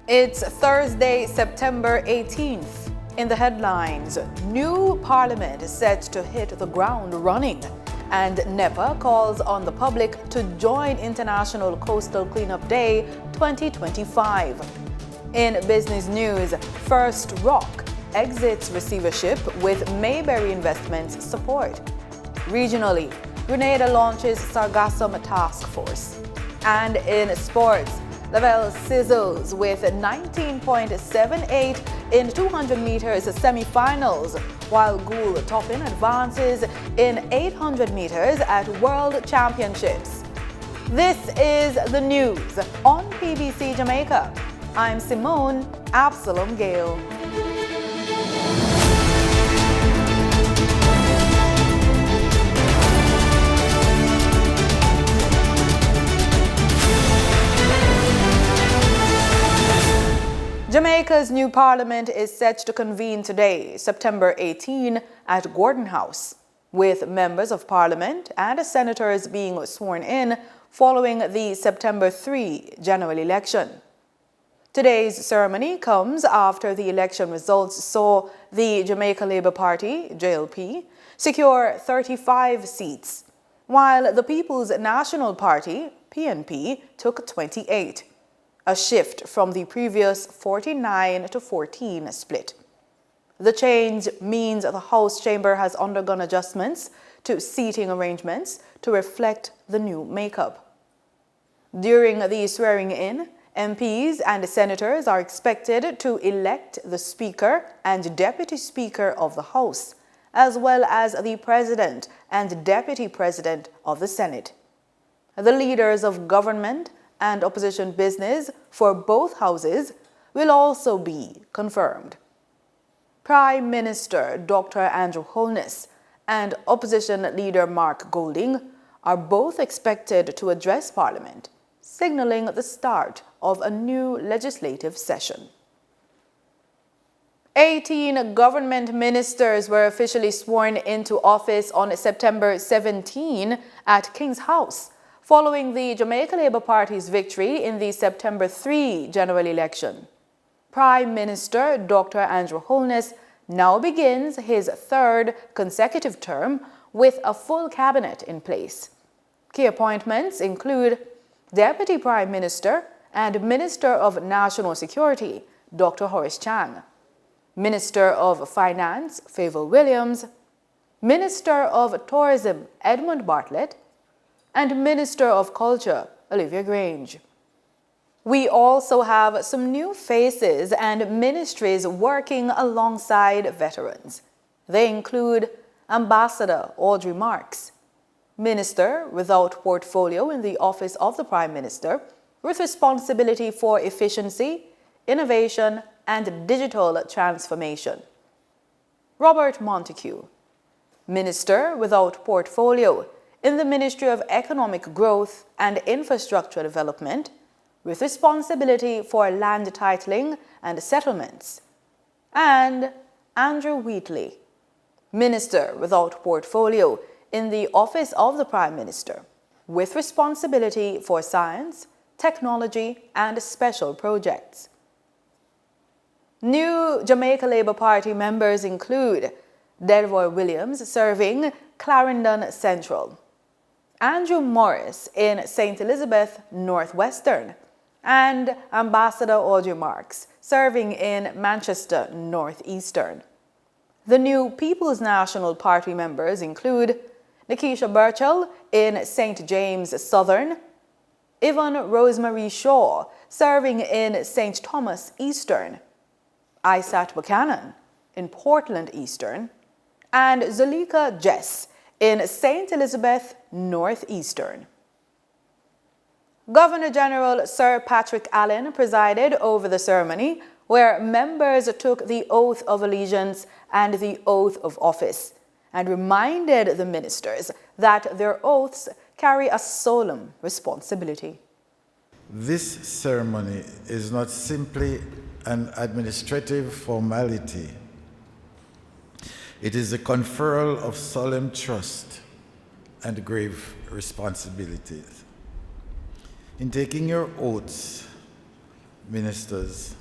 It's Thursday, September 18th. In the headlines, new parliament is set to hit the ground running, and NEPA calls on the public to join International Coastal Cleanup Day 2025. In business news, First Rock exits receivership with Mayberry Investments support. Regionally, Grenada launches sargassum task force. And in sports, Lavelle sizzles with 19.78 in 200 meters semifinals, while Gould Toppin advances in 800 meters at World Championships. This is the news on PBC Jamaica. I'm Simone Absalom Gale. Jamaica's new parliament is set to convene today, September 18, at Gordon House, with members of parliament and senators being sworn in following the September 3 general election. Today's ceremony comes after the election results saw the Jamaica Labour Party, JLP, secure 35 seats, while the People's National Party, PNP, took 28. A shift from the previous 49 to 14 split. The change means the House chamber has undergone adjustments to seating arrangements to reflect the new makeup. During the swearing-in, MPs and senators are expected to elect the Speaker and Deputy Speaker of the House, as well as the President and Deputy President of the Senate. The leaders of government and opposition business for both houses will also be confirmed. Prime Minister Dr. Andrew Holness and opposition leader Mark Golding are both expected to address Parliament, signaling the start of a new legislative session. 18 government ministers were officially sworn into office on September 17 at King's House, following the Jamaica Labour Party's victory in the September 3 general election. Prime Minister Dr. Andrew Holness now begins his third consecutive term with a full cabinet in place. Key appointments include Deputy Prime Minister and Minister of National Security Dr. Horace Chang, Minister of Finance Favour Williams, Minister of Tourism Edmund Bartlett, and Minister of Culture, Olivia Grange. We also have some new faces and ministries working alongside veterans. They include Ambassador Audrey Marks, Minister without portfolio in the Office of the Prime Minister, with responsibility for efficiency, innovation, and digital transformation. Robert Montague, Minister without portfolio in the Ministry of Economic Growth and Infrastructure Development, with responsibility for land titling and settlements. And Andrew Wheatley, Minister without portfolio in the Office of the Prime Minister, with responsibility for science, technology, and special projects. New Jamaica Labour Party members include Delroy Williams serving Clarendon Central, Andrew Morris in St. Elizabeth Northwestern, and Ambassador Audrey Marks serving in Manchester Northeastern. The new People's National Party members include Nikisha Burchell in St. James Southern, Yvonne Rosemary Shaw serving in St. Thomas Eastern, Isat Buchanan in Portland Eastern, and Zulika Jess in St. Elizabeth Northeastern. Governor-General Sir Patrick Allen presided over the ceremony, where members took the oath of allegiance and the oath of office, and reminded the ministers that their oaths carry a solemn responsibility. This ceremony is not simply an administrative formality. It is a conferral of solemn trust and grave responsibilities. In taking your oaths, ministers,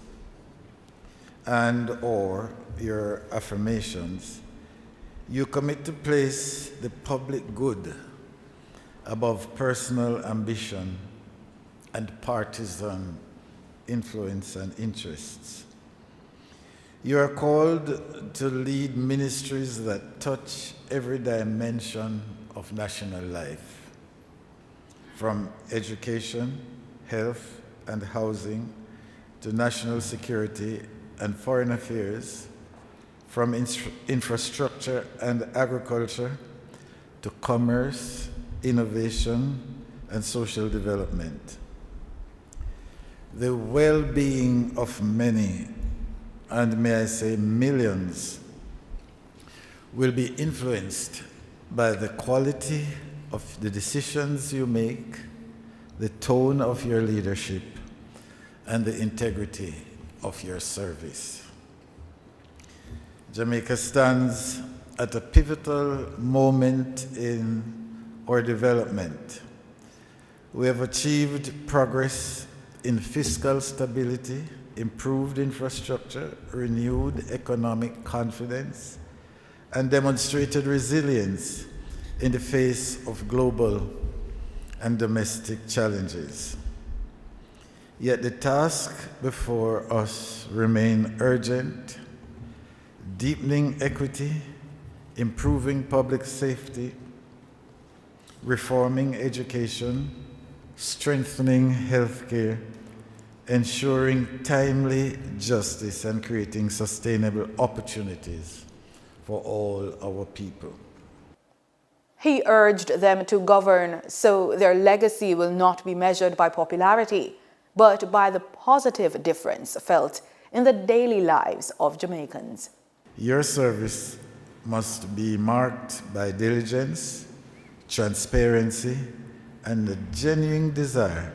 and/or your affirmations, you commit to place the public good above personal ambition and partisan influence and interests. You are called to lead ministries that touch every dimension of national life, from education, health, and housing to national security and foreign affairs, from infrastructure and agriculture to commerce, innovation, and social development. The well-being of many, and may I say millions, will be influenced by the quality of the decisions you make, the tone of your leadership, and the integrity of your service. Jamaica stands at a pivotal moment in our development. We have achieved progress in fiscal stability, improved infrastructure, renewed economic confidence, and demonstrated resilience in the face of global and domestic challenges. Yet the task before us remains urgent: deepening equity, improving public safety, reforming education, strengthening healthcare, ensuring timely justice, and creating sustainable opportunities for all our people. He urged them to govern so their legacy will not be measured by popularity, but by the positive difference felt in the daily lives of Jamaicans. Your service must be marked by diligence, transparency, and a genuine desire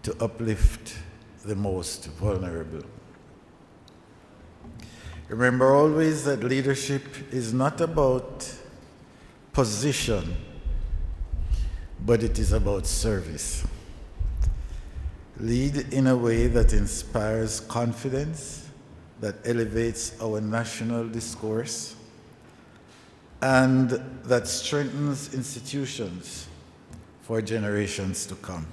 to uplift the most vulnerable. Remember always that leadership is not about position, but it is about service. Lead in a way that inspires confidence, that elevates our national discourse, and that strengthens institutions for generations to come.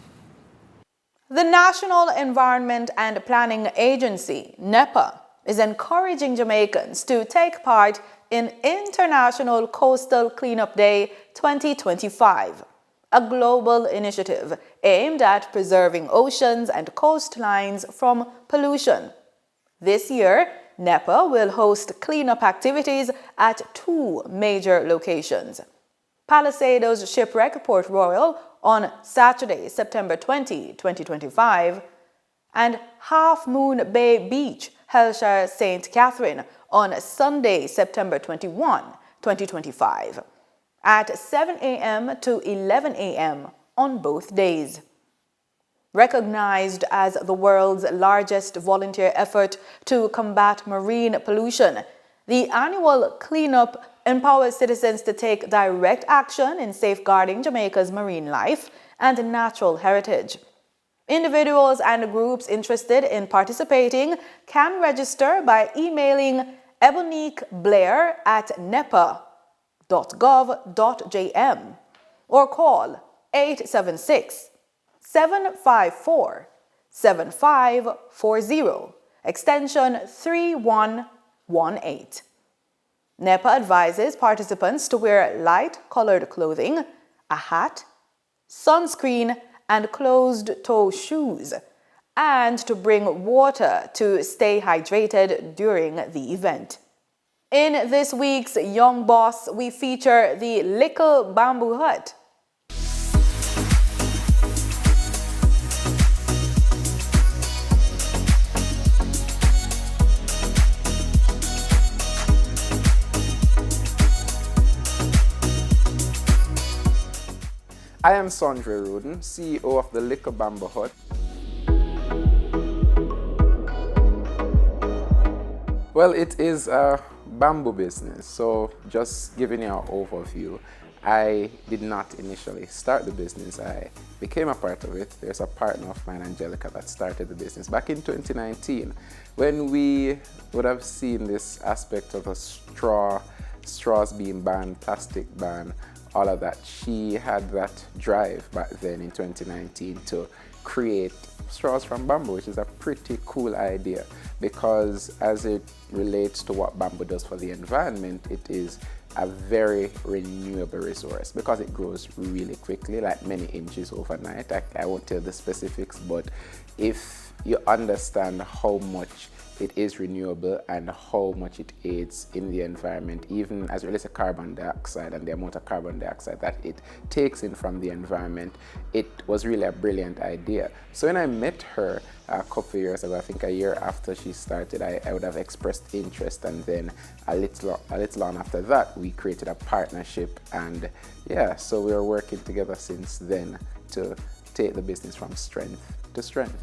The National Environment and Planning Agency, NEPA, is encouraging Jamaicans to take part in International Coastal Cleanup Day 2025, a global initiative aimed at preserving oceans and coastlines from pollution. This year, NEPA will host cleanup activities at 2 major locations: Palisadoes Shipwreck, Port Royal on Saturday, September 20, 2025, and Half Moon Bay Beach, Hellshire St. Catherine on Sunday, September 21, 2025, at 7 a.m. to 11 a.m. on both days. Recognized as the world's largest volunteer effort to combat marine pollution, the annual cleanup empowers citizens to take direct action in safeguarding Jamaica's marine life and natural heritage. Individuals and groups interested in participating can register by emailing Ebonique Blair at nepa.gov.jm or call 876-754-7540, extension 3118. NEPA advises participants to wear light-colored clothing, a hat, sunscreen, and closed-toe shoes, and to bring water to stay hydrated during the event. In this week's Young Boss, we feature the Little Bamboo Hut. I am Sondre Ruden, CEO of the Little Bamboo Hut. Well, it is a bamboo business, so just giving you an overview. I did not initially start the business. I became a part of it. There's a partner of mine, Angelica, that started the business back in 2019 when we would have seen this aspect of straws being banned, plastic ban, all of that. She had that drive back then in 2019 to create straws from bamboo, which is a pretty cool idea because as it relates to what bamboo does for the environment, it is a very renewable resource because it grows really quickly, like many inches overnight. I won't tell the specifics, but if you understand how much it is renewable and how much it aids in the environment, even as it relates to carbon dioxide and the amount of carbon dioxide that it takes in from the environment, it was really a brilliant idea. So when I met her a couple of years ago, I think a year after she started, I would have expressed interest, and then a little on after that, we created a partnership, and yeah, so we are working together since then to take the business from strength to strength.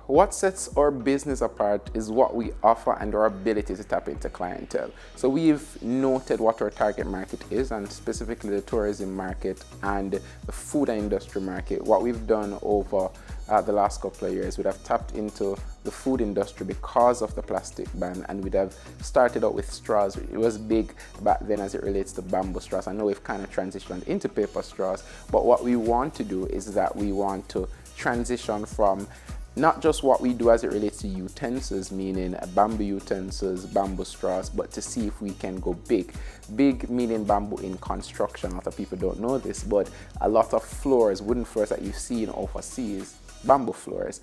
What sets our business apart is what we offer and our ability to tap into clientele. So we've noted what our target market is, and specifically the tourism market and the food and industry market. What we've done over the last couple of years, we'd have tapped into the food industry because of the plastic ban, and we'd have started out with straws. It was big back then as it relates to bamboo straws. I know we've kind of transitioned into paper straws, but what we want to do is that we want to transition from not just what we do as it relates to utensils, meaning bamboo utensils, bamboo straws, but to see if we can go big. Big meaning bamboo in construction. A lot of people don't know this, but a lot of floors, wooden floors that you've seen overseas, bamboo floors.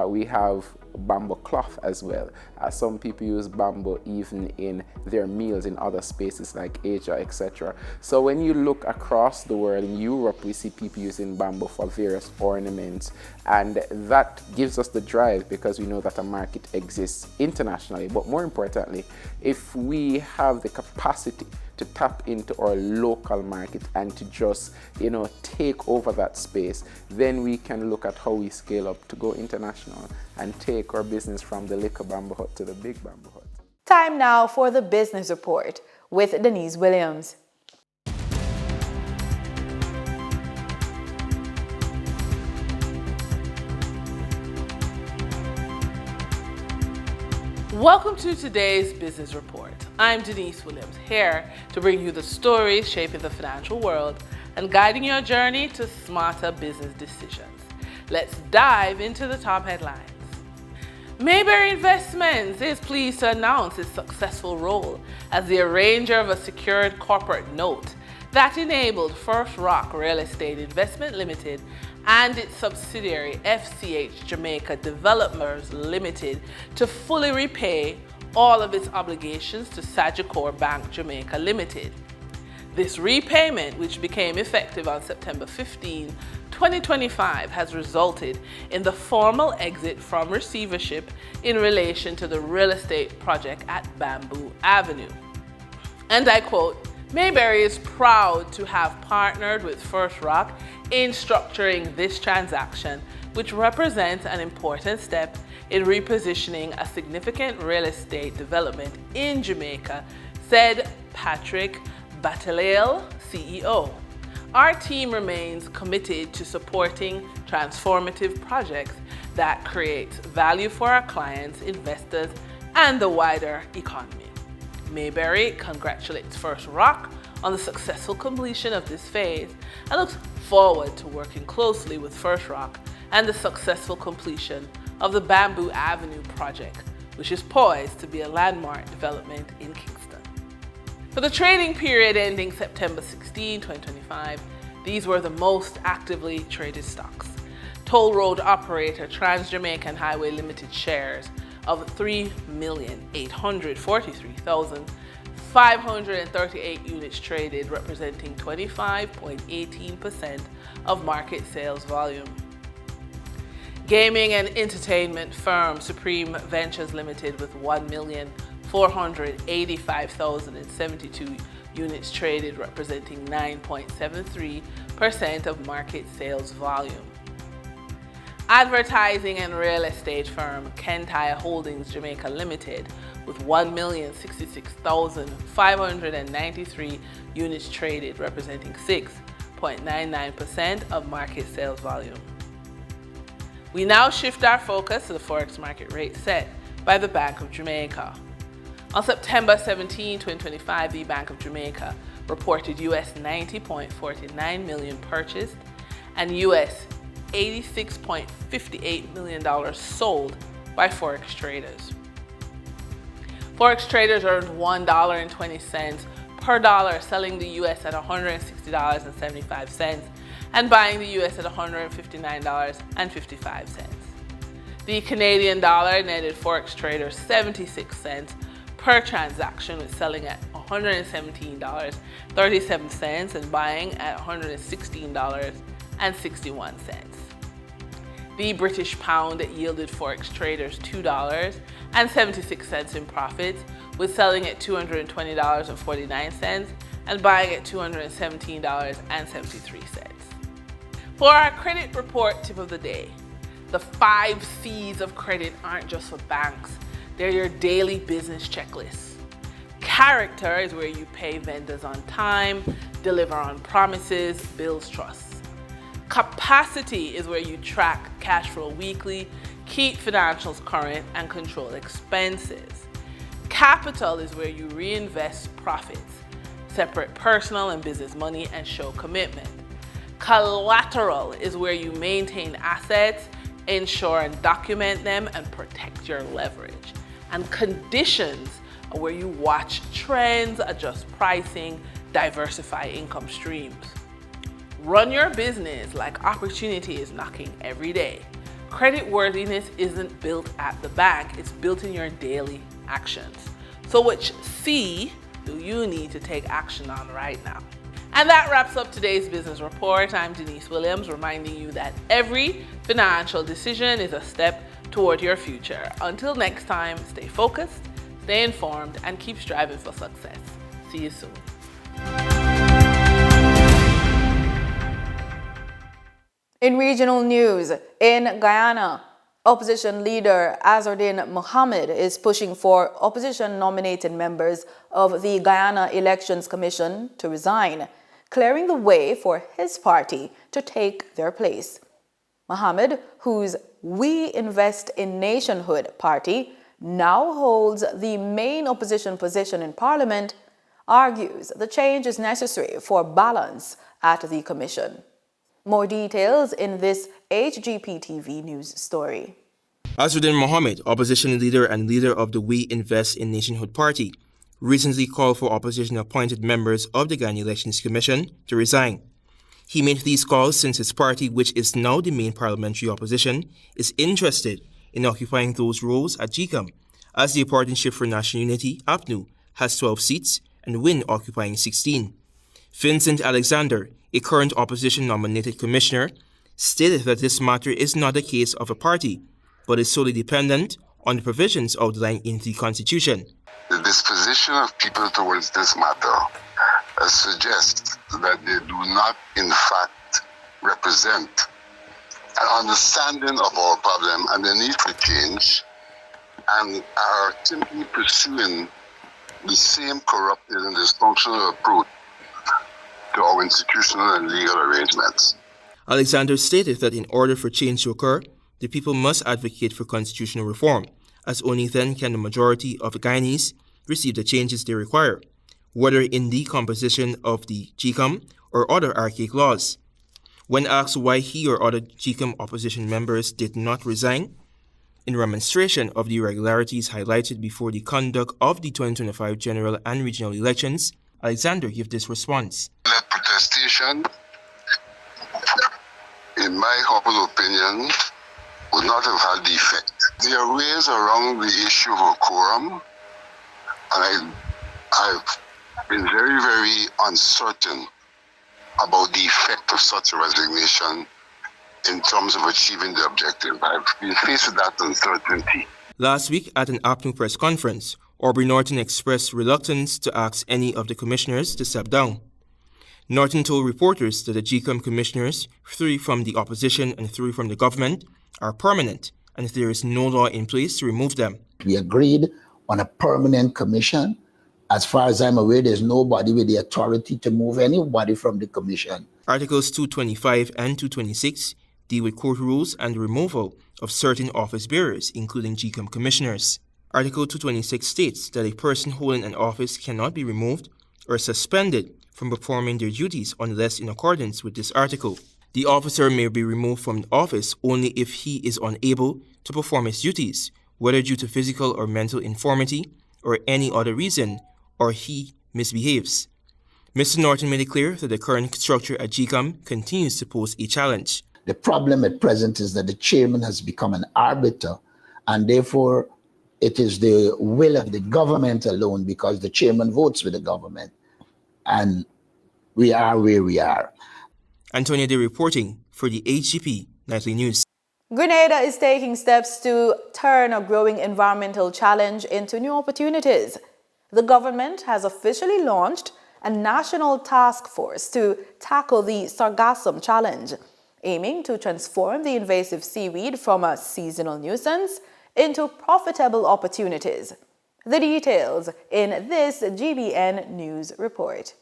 We have bamboo cloth as well. Some people use bamboo even in their meals in other spaces like Asia, etc. So when you look across the world, in Europe, we see people using bamboo for various ornaments, and that gives us the drive because we know that a market exists internationally. But more importantly, if we have the capacity to tap into our local market and to just, take over that space, then we can look at how we scale up to go international and take our business from the little bamboo hut to the big bamboo hut. Time now for the business report with Denise Williams. Welcome to today's business report. I'm Denise Williams, here to bring you the stories shaping the financial world and guiding your journey to smarter business decisions. Let's dive into the top headlines. Mayberry Investments is pleased to announce its successful role as the arranger of a secured corporate note that enabled First Rock Real Estate Investment Limited and its subsidiary FCH Jamaica Developers Limited to fully repay all of its obligations to Sagicor Bank Jamaica Limited. This repayment, which became effective on September 15, 2025, has resulted in the formal exit from receivership in relation to the real estate project at Bamboo Avenue. And I quote, Mayberry is proud to have partnered with First Rock in structuring this transaction, which represents an important step in repositioning a significant real estate development in Jamaica, said Patrick Battalale, CEO. Our team remains committed to supporting transformative projects that create value for our clients, investors, and the wider economy. Mayberry congratulates First Rock on the successful completion of this phase and looks forward to working closely with First Rock and the successful completion of the Bamboo Avenue project, which is poised to be a landmark development in Kingston. For the trading period ending September 16, 2025, these were the most actively traded stocks. Toll road operator Trans-Jamaican Highway Limited shares of 3,843,538 units traded, representing 25.18% of market sales volume. Gaming and entertainment firm Supreme Ventures Limited with 1,485,072 units traded, representing 9.73% of market sales volume. Advertising and real estate firm Kentire Holdings Jamaica Limited with 1,066,593 units traded, representing 6.99% of market sales volume. We now shift our focus to the forex market rate set by the Bank of Jamaica. On September 17, 2025, the Bank of Jamaica reported US $90.49 million purchased and US $86.58 million sold by forex traders. Forex traders earned $1.20 per dollar, selling the US at $160.75 and buying the US at $159.55. The Canadian dollar netted forex traders 76 cents per transaction, with selling at $117.37 and buying at $116.61. The British pound yielded forex traders $2.76 in profits, with selling at $220.49 and buying at $217.73. For our credit report tip of the day, the 5 C's of credit aren't just for banks, they're your daily business checklist. Character is where you pay vendors on time, deliver on promises, builds trust. Capacity is where you track cash flow weekly, keep financials current, and control expenses. Capital is where you reinvest profits, separate personal and business money, and show commitment. Collateral is where you maintain assets, ensure and document them, and protect your leverage. And conditions are where you watch trends, adjust pricing, diversify income streams. Run your business like opportunity is knocking every day. Credit worthiness isn't built at the bank, it's built in your daily actions. So which C do you need to take action on right now? And that wraps up today's business report. I'm Denise Williams, reminding you that every financial decision is a step toward your future. Until next time, stay focused, stay informed, and keep striving for success. See you soon. In regional news, in Guyana, opposition leader Azzuddin Mohammed is pushing for opposition-nominated members of the Guyana Elections Commission to resign, clearing the way for his party to take their place. Mohammed, whose We Invest in Nationhood party now holds the main opposition position in Parliament, argues the change is necessary for balance at the commission. More details in this HGP-TV news story. Azzuddin Mohammed, opposition leader and leader of the We Invest in Nationhood party, recently called for opposition-appointed members of the Guyana Elections Commission to resign. He made these calls since his party, which is now the main parliamentary opposition, is interested in occupying those roles at GCOM, as the Partnership for National Unity, APNU, has 12 seats and WIN occupying 16. Vincent Alexander, a current opposition-nominated commissioner, stated that this matter is not a case of a party, but is solely dependent on the provisions outlined in the Constitution. The disposition of people towards this matter suggests that they do not, in fact, represent an understanding of our problem and the need for change, and are simply pursuing the same corrupted and dysfunctional approach to our institutional and legal arrangements. Alexander stated that in order for change to occur, the people must advocate for constitutional reform, as only then can the majority of Guyanese receive the changes they require, whether in the composition of the GCOM or other archaic laws. When asked why he or other GCOM opposition members did not resign, in remonstration of the irregularities highlighted before the conduct of the 2025 general and regional elections, Alexander gave this response. That protestation, in my humble opinion, would not have had the effect. There are ways around the issue of a quorum, and I've been very, very uncertain about the effect of such a resignation in terms of achieving the objective. I've been faced with that uncertainty. Last week at an APNU press conference, Aubrey Norton expressed reluctance to ask any of the commissioners to step down. Norton told reporters that the GCOM commissioners, 3 from the opposition and 3 from the government, are permanent and there is no law in place to remove them. We agreed on a permanent commission. As far as I'm aware, there's nobody with the authority to move anybody from the commission. Articles 225 and 226 deal with court rules and the removal of certain office bearers, including GCOM commissioners. Article 226 states that a person holding an office cannot be removed or suspended from performing their duties unless in accordance with this article. The officer may be removed from office only if he is unable to perform his duties, whether due to physical or mental infirmity or any other reason, or he misbehaves. Mr. Norton made it clear that the current structure at GCOM continues to pose a challenge. The problem at present is that the chairman has become an arbiter, and therefore it is the will of the government alone, because the chairman votes with the government. And we are where we are. Antonia Day reporting for the HGP Nightly News. Grenada is taking steps to turn a growing environmental challenge into new opportunities. The government has officially launched a national task force to tackle the sargassum challenge, aiming to transform the invasive seaweed from a seasonal nuisance into profitable opportunities. The details in this GBN News report.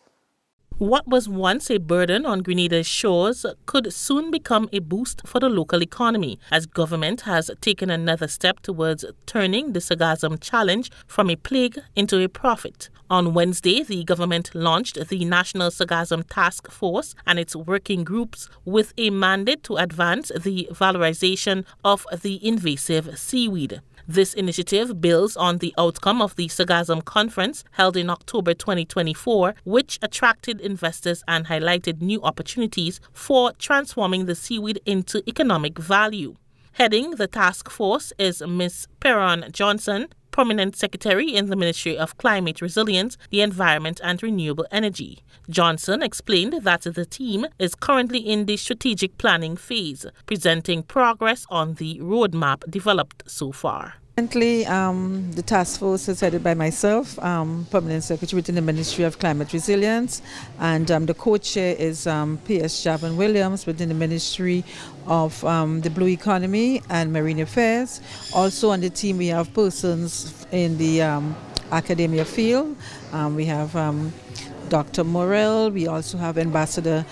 What was once a burden on Grenada's shores could soon become a boost for the local economy, as government has taken another step towards turning the sargassum challenge from a plague into a profit. On Wednesday, the government launched the National Sargassum Task Force and its working groups with a mandate to advance the valorization of the invasive seaweed. This initiative builds on the outcome of the Sargassum Conference held in October 2024, which attracted investors and highlighted new opportunities for transforming the seaweed into economic value. Heading the task force is Ms. Perron Johnson, Permanent Secretary in the Ministry of Climate Resilience, the Environment and Renewable Energy. Johnson explained that the team is currently in the strategic planning phase, presenting progress on the roadmap developed so far. Currently, the task force is headed by myself, Permanent Secretary within the Ministry of Climate Resilience, and the co-chair is P.S. Javan Williams within the Ministry of the Blue Economy and Marine Affairs. Also on the team we have persons in the academia field. We have Dr. Morel, we also have Ambassador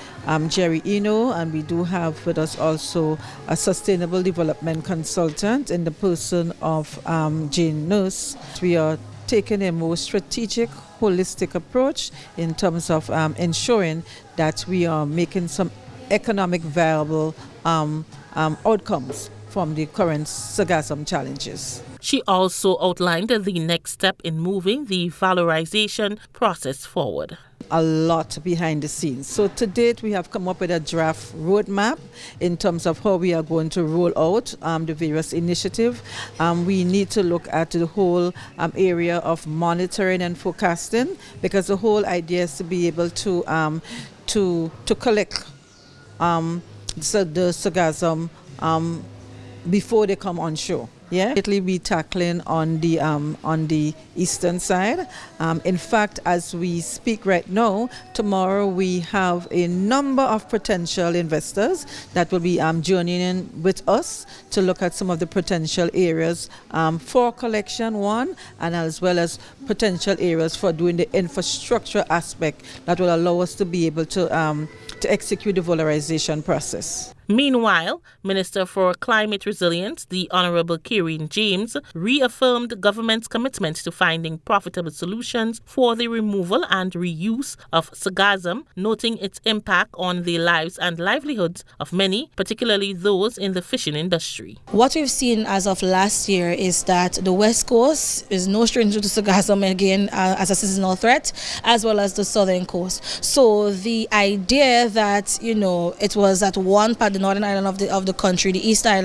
Jerry Eno, and we do have with us also a sustainable development consultant in the person of Jane Nurse. We are taking a more strategic, holistic approach in terms of ensuring that we are making some economic viable outcomes from the current sargassum challenges. She also outlined the next step in moving the valorization process forward. A lot behind the scenes. So to date, we have come up with a draft roadmap in terms of how we are going to roll out the various initiatives. We need to look at the whole area of monitoring and forecasting, because the whole idea is to be able to collect the sargassum before they come on shore. Yeah, it'll be tackling on the eastern side. In fact, as we speak right now, tomorrow we have a number of potential investors that will be journeying with us to look at some of the potential areas for collection, one, and as well as potential areas for doing the infrastructure aspect that will allow us to be able to execute the valorization process. Meanwhile, Minister for Climate Resilience, the Honorable Kieran James, reaffirmed the government's commitment to finding profitable solutions for the removal and reuse of sargassum, noting its impact on the lives and livelihoods of many, particularly those in the fishing industry. What we've seen as of last year is that the West Coast is no stranger to sargassum again as a seasonal threat, as well as the Southern Coast. So the idea that, it was at one part northern island of the country, the east side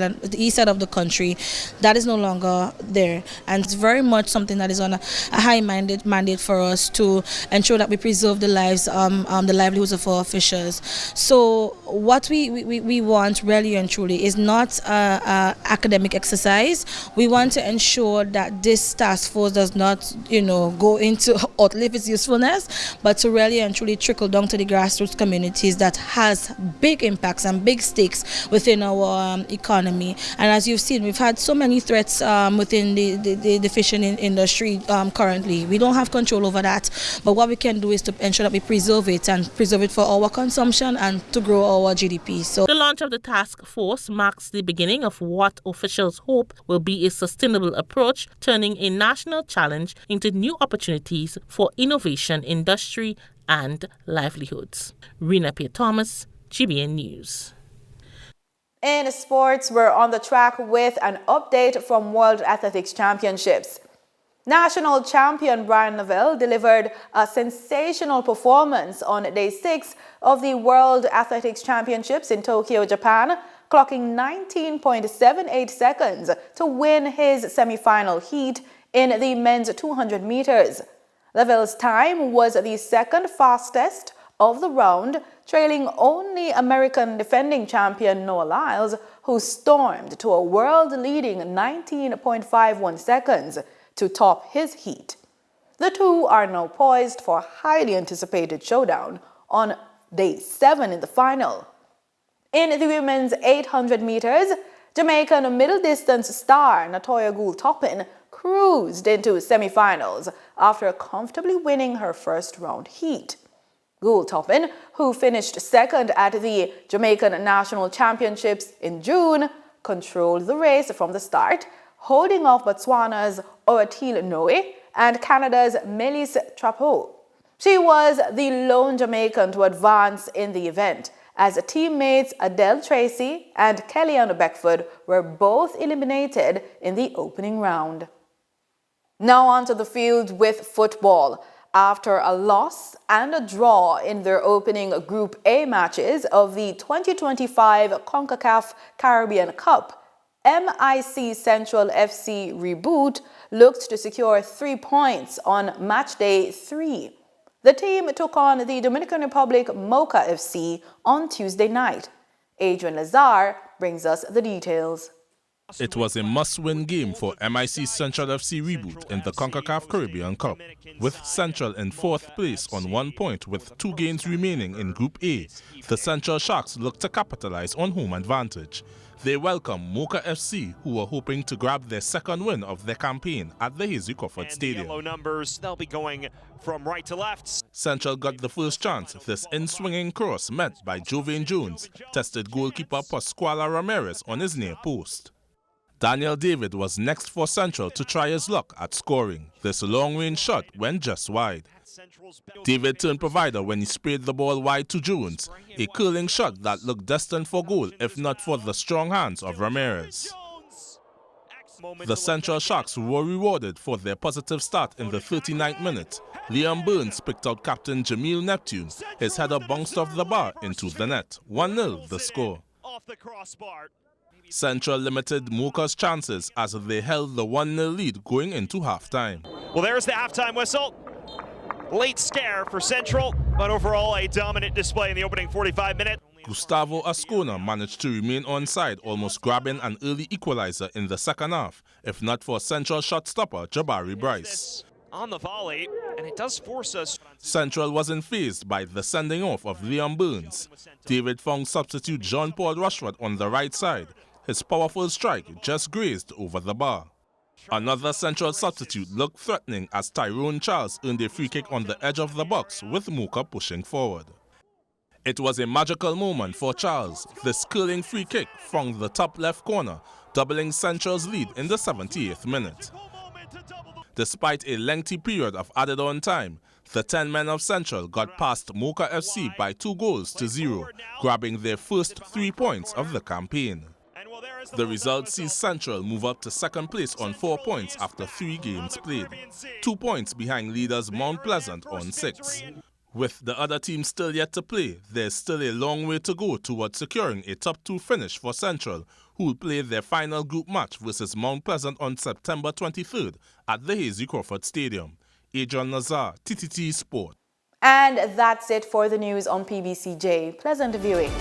of the country, that is no longer there. And it's very much something that is on a high mandate for us to ensure that we preserve the lives, the livelihoods of our officials. So what we want really and truly is not an academic exercise. We want to ensure that this task force does not, go into outlive its usefulness, but to really and truly trickle down to the grassroots communities that has big impacts and big stakes within our economy. And as you've seen, we've had so many threats within the fishing industry currently. We don't have control over that, but what we can do is to ensure that we preserve it and preserve it for our consumption and to grow our GDP. So the launch of the task force marks the beginning of what officials hope will be a sustainable approach, turning a national challenge into new opportunities for innovation, industry and livelihoods. Rena P. Thomas, GBN News. In sports, we're on the track with an update from World Athletics Championships. National champion Brian Lavelle delivered a sensational performance on Day 6 of the World Athletics Championships in Tokyo, Japan, clocking 19.78 seconds to win his semi-final heat in the men's 200 meters. Lavelle's time was the second fastest of the round, trailing only American defending champion Noah Lyles, who stormed to a world-leading 19.51 seconds to top his heat. The two are now poised for a highly anticipated showdown on Day 7 in the final. In the women's 800 meters, Jamaican middle distance star Natoya Gould-Toppin cruised into semifinals after comfortably winning her first round heat. Gould-Toppin, who finished second at the Jamaican National Championships in June, controlled the race from the start, holding off Botswana's Oratile Noe and Canada's Melis Trapeau. She was the lone Jamaican to advance in the event, as teammates Adele Tracy and Kellyanne Beckford were both eliminated in the opening round. Now onto the field with football. After a loss and a draw in their opening Group A matches of the 2025 CONCACAF Caribbean Cup, MIC Central FC Reboot looked to secure 3 points on match day 3. The team took on the Dominican Republic Mocha FC on Tuesday night. Adrian Lazar brings us the details. It was a must-win game for MIC Central FC Reboot in the CONCACAF Caribbean Cup, with Central in 4th place on 1 point with 2 games remaining in Group A. The Central Sharks looked to capitalize on home advantage. They welcome Mocha FC, who were hoping to grab their second win of their campaign at the Hazy Crawford Stadium. Yellow numbers, they'll be going from right to left. Central got the first chance. This in-swinging cross met by Jovain Jones tested goalkeeper Pascuala Ramirez on his near post. Daniel David was next for Central to try his luck at scoring. This long-range shot went just wide. David turned provider when he sprayed the ball wide to Jones, a curling shot that looked destined for goal if not for the strong hands of Ramirez. The Central Sharks were rewarded for their positive start in the 39th minute. Liam Burns picked out captain Jamil Neptune. His header bounced off the bar into the net. 1-0 the score. Central limited Mocha's chances as they held the 1-0 lead going into halftime. Well, there's the halftime whistle. Late scare for Central, but overall a dominant display in the opening 45 minutes. Gustavo Ascona managed to remain onside, almost grabbing an early equalizer in the second half, if not for Central shot stopper Jabari Bryce. On the volley, and it does force us. Central wasn't fazed by the sending off of Liam Burns. David found substitute Jean-Paul Rushford on the right side. His powerful strike just grazed over the bar. Another Central substitute looked threatening as Tyrone Charles earned a free kick on the edge of the box with Mocha pushing forward. It was a magical moment for Charles. This curling free kick from the top left corner, doubling Central's lead in the 78th minute. Despite a lengthy period of added on time, the 10 men of Central got past Mocha FC by 2-0, grabbing their first 3 points of the campaign. The result sees Central move up to second place on 4 points after 3 games played, 2 points behind leaders Mount Pleasant on 6. With the other teams still yet to play, there's still a long way to go towards securing a top 2 finish for Central, who will play their final group match versus Mount Pleasant on September 23rd at the Hazy Crawford Stadium. Adrian Nazar, TTT Sport. And that's it for the news on PBCJ. Pleasant viewing.